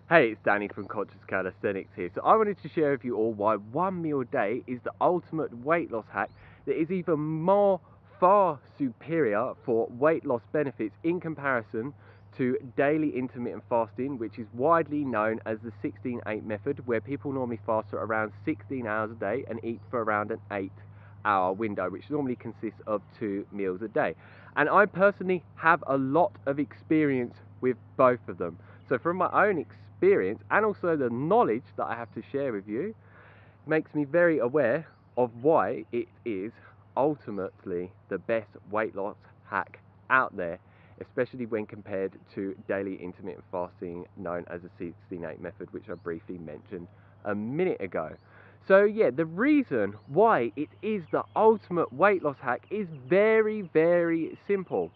Hey, it's Danny from Conscious Calisthenics here. So I wanted to share with you all why one meal a day is the ultimate weight loss hack that is even more far superior for weight loss benefits in comparison to daily intermittent fasting, which is widely known as the 16-8 method, where people normally fast for around 16 hours a day and eat for around an 8-hour window, which normally consists of 2 meals a day. And I personally have a lot of experience with both of them. So from my own experience and also the knowledge that I have to share with you, makes me very aware of why it is ultimately the best weight loss hack out there, especially when compared to daily intermittent fasting known as the 16-8 method, which I briefly mentioned a minute ago. So yeah, the reason why it is the ultimate weight loss hack is very, very simple.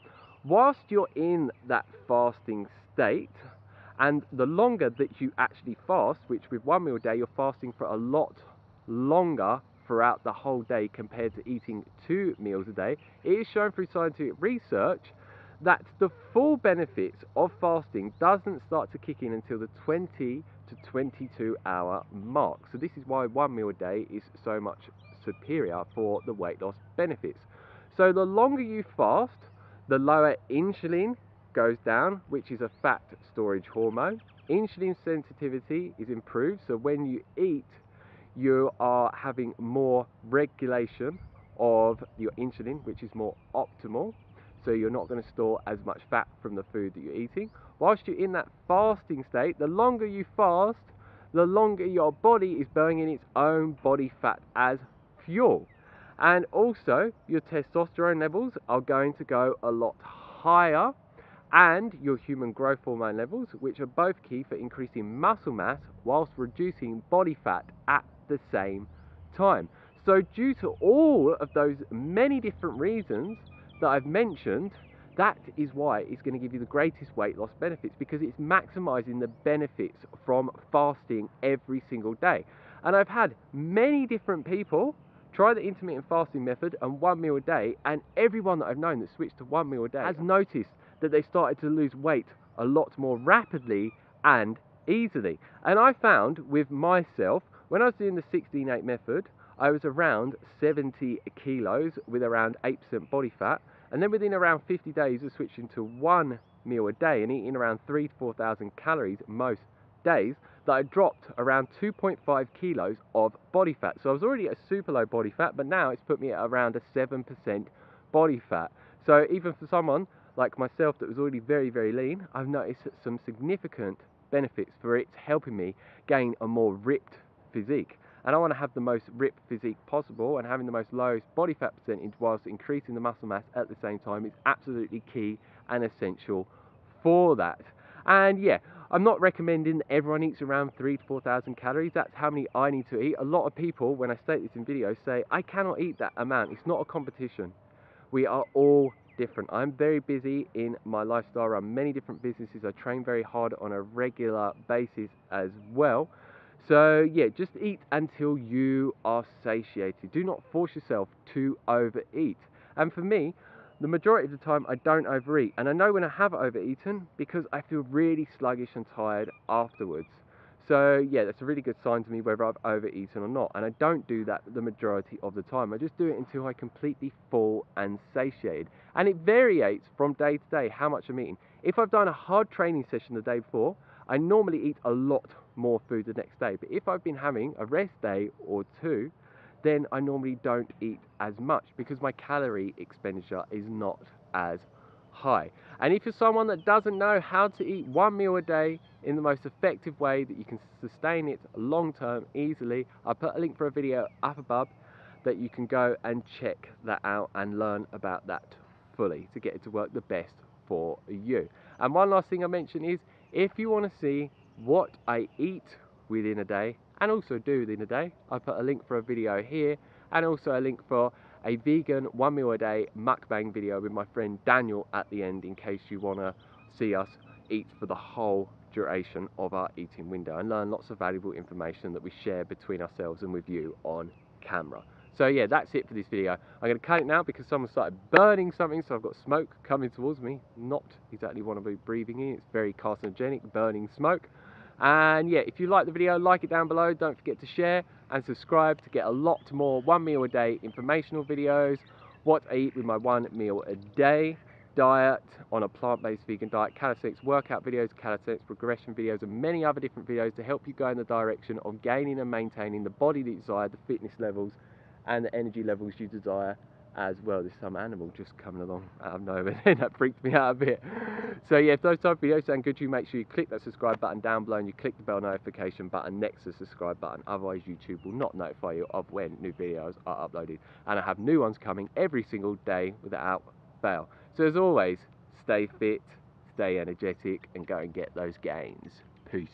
Whilst you're in that fasting state, and the longer that you actually fast, which with one meal a day, you're fasting for a lot longer throughout the whole day compared to eating 2 meals a day, it is shown through scientific research that the full benefits of fasting doesn't start to kick in until the 20 to 22 hour mark. So this is why one meal a day is so much superior for the weight loss benefits. So the longer you fast, the lower insulin goes down, which is a fat storage hormone. Insulin sensitivity is improved, so when you eat, you are having more regulation of your insulin, which is more optimal. So you're not going to store as much fat from the food that you're eating. Whilst you're in that fasting state, the longer you fast, the longer your body is burning its own body fat as fuel. And also, your testosterone levels are going to go a lot higher, and your human growth hormone levels, which are both key for increasing muscle mass whilst reducing body fat at the same time. So due to all of those many different reasons that I've mentioned, that is why it's going to give you the greatest weight loss benefits, because it's maximizing the benefits from fasting every single day. And I've had many different people try the intermittent fasting method and one meal a day, and everyone that I've known that switched to one meal a day has noticed that they started to lose weight a lot more rapidly and easily. And I found with myself, when I was doing the 16-8 method, I was around 70 kilos with around 8% body fat. And then within around 50 days of switching to one meal a day and eating around 3,000 to 4,000 calories most days, that I dropped around 2.5 kilos of body fat. So I was already at a super low body fat, but now it's put me at around a 7% body fat. So even for someone like myself that was already very, very lean, I've noticed some significant benefits for it helping me gain a more ripped physique. And I want to have the most ripped physique possible, and having the most lowest body fat percentage whilst increasing the muscle mass at the same time is absolutely key and essential for that. And yeah, I'm not recommending that everyone eats around 3,000 to 4,000 calories. That's how many I need to eat. A lot of people, when I state this in videos, say, I cannot eat that amount. It's not a competition. We are all different. I'm very busy in my lifestyle. I run many different businesses. I train very hard on a regular basis as well. So yeah, just eat until you are satiated. Do not force yourself to overeat. And for me, the majority of the time I don't overeat. And I know when I have overeaten because I feel really sluggish and tired afterwards. So yeah, that's a really good sign to me whether I've overeaten or not. And I don't do that the majority of the time. I just do it until I completely full and satiated. And it varies from day to day how much I'm eating. If I've done a hard training session the day before, I normally eat a lot more food the next day. But if I've been having a rest day or two, then I normally don't eat as much because my calorie expenditure is not as high. And if you're someone that doesn't know how to eat one meal a day in the most effective way that you can sustain it long term easily, I'll put a link for a video up above that you can go and check that out and learn about that fully to get it to work the best for you. And one last thing I mention is, if you want to see what I eat within a day and also do within a day, I put a link for a video here and also a link for a vegan one meal a day mukbang video with my friend Daniel at the end, in case you want to see us eat for the whole duration of our eating window and learn lots of valuable information that we share between ourselves and with you on camera. So yeah, that's it for this video. I'm going to cut it now because someone started burning something, so I've got smoke coming towards me. Not exactly want to be breathing in. It's very carcinogenic, burning smoke. And yeah, if you like the video, like it down below. Don't forget to share and subscribe to get a lot more 1 meal a day informational videos, what I eat with my 1 meal a day diet on a plant-based vegan diet, calisthenics workout videos, calisthenics progression videos, and many other different videos to help you go in the direction of gaining and maintaining the body that you desire, the fitness levels and the energy levels you desire as well. There's some animal just coming along out of nowhere and that freaked me out a bit. So yeah, if those type of videos sound good to you, make sure you click that subscribe button down below and you click the bell notification button next to the subscribe button. Otherwise YouTube will not notify you of when new videos are uploaded, and I have new ones coming every single day without fail. So as always, stay fit, stay energetic, and go and get those gains. Peace.